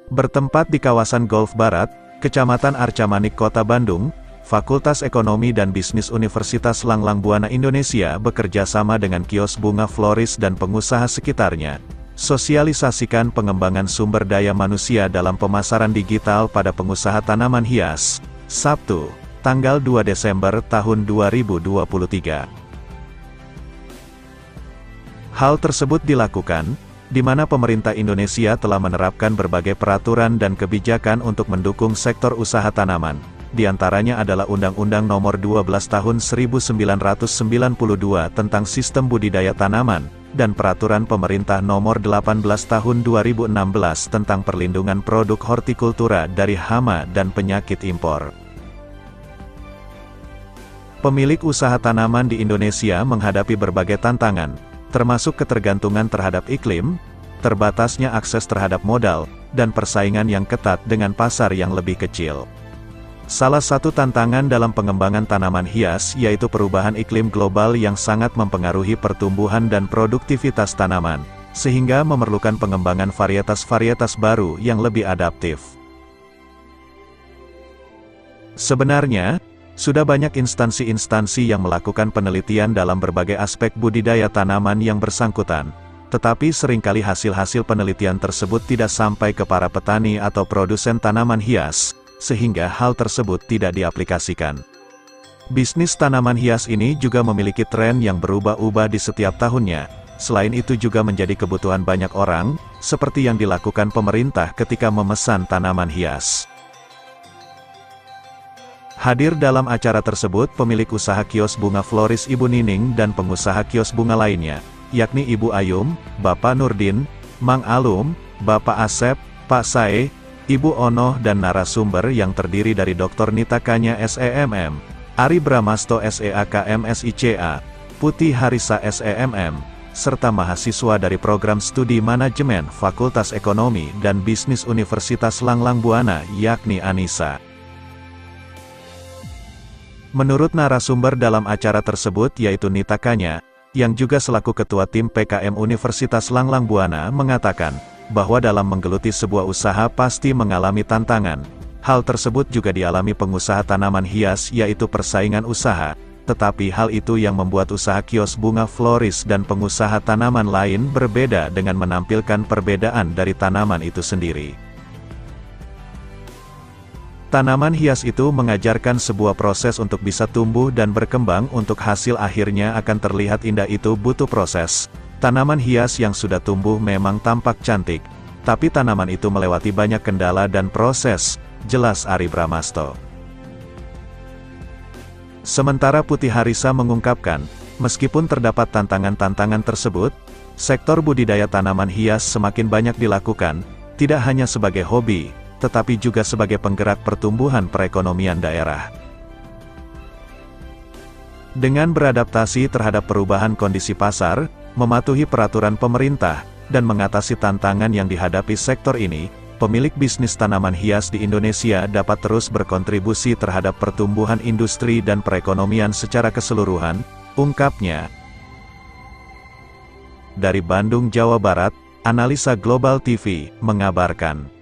Bertempat di kawasan Golf Barat, Kecamatan Arca Manik, Kota Bandung, Fakultas Ekonomi dan Bisnis Universitas Langlang Buana Indonesia bekerja sama dengan kios bunga floris dan pengusaha sekitarnya, sosialisasikan pengembangan sumber daya manusia dalam pemasaran digital pada pengusaha tanaman hias, Sabtu, tanggal 2 Desember tahun 2023. Hal tersebut dilakukan, di mana pemerintah Indonesia telah menerapkan berbagai peraturan dan kebijakan untuk mendukung sektor usaha tanaman. Di antaranya adalah Undang-Undang Nomor 12 Tahun 1992 tentang Sistem Budidaya Tanaman, dan Peraturan Pemerintah Nomor 18 Tahun 2016 tentang Perlindungan Produk Hortikultura dari Hama dan Penyakit Impor. Pemilik usaha tanaman di Indonesia menghadapi berbagai tantangan, termasuk ketergantungan terhadap iklim, terbatasnya akses terhadap modal, dan persaingan yang ketat dengan pasar yang lebih kecil. Salah satu tantangan dalam pengembangan tanaman hias yaitu perubahan iklim global yang sangat mempengaruhi pertumbuhan dan produktivitas tanaman, sehingga memerlukan pengembangan varietas-varietas baru yang lebih adaptif. Sebenarnya, sudah banyak instansi-instansi yang melakukan penelitian dalam berbagai aspek budidaya tanaman yang bersangkutan, tetapi seringkali hasil-hasil penelitian tersebut tidak sampai ke para petani atau produsen tanaman hias, sehingga hal tersebut tidak diaplikasikan. Bisnis tanaman hias ini juga memiliki tren yang berubah-ubah di setiap tahunnya, selain itu juga menjadi kebutuhan banyak orang, seperti yang dilakukan pemerintah ketika memesan tanaman hias. Hadir dalam acara tersebut pemilik usaha kios bunga floris Ibu Nining dan pengusaha kios bunga lainnya, yakni Ibu Ayum, Bapak Nurdin, Mang Alum, Bapak Asep, Pak Sae, Ibu Onoh dan narasumber yang terdiri dari Dr. Nita Kanya SEMM, Ari Bramasto SEAK MSICA, Putih Harisa SEMM, serta mahasiswa dari Program Studi Manajemen Fakultas Ekonomi dan Bisnis Universitas Langlang Buana yakni Anissa. Menurut narasumber dalam acara tersebut yaitu Nita Kanya, yang juga selaku Ketua Tim PKM Universitas Langlang Buana mengatakan, bahwa dalam menggeluti sebuah usaha pasti mengalami tantangan. Hal tersebut juga dialami pengusaha tanaman hias yaitu persaingan usaha, tetapi hal itu yang membuat usaha kios bunga floris dan pengusaha tanaman lain berbeda dengan menampilkan perbedaan dari tanaman itu sendiri. Tanaman hias itu mengajarkan sebuah proses untuk bisa tumbuh dan berkembang untuk hasil akhirnya akan terlihat indah itu butuh proses. Tanaman hias yang sudah tumbuh memang tampak cantik, tapi tanaman itu melewati banyak kendala dan proses, jelas Ari Bramasto. Sementara Putih Harisa mengungkapkan, meskipun terdapat tantangan-tantangan tersebut, sektor budidaya tanaman hias semakin banyak dilakukan, tidak hanya sebagai hobi, tetapi juga sebagai penggerak pertumbuhan perekonomian daerah. Dengan beradaptasi terhadap perubahan kondisi pasar, mematuhi peraturan pemerintah, dan mengatasi tantangan yang dihadapi sektor ini, pemilik bisnis tanaman hias di Indonesia dapat terus berkontribusi terhadap pertumbuhan industri dan perekonomian secara keseluruhan, ungkapnya. Dari Bandung, Jawa Barat, Analisa Global TV mengabarkan.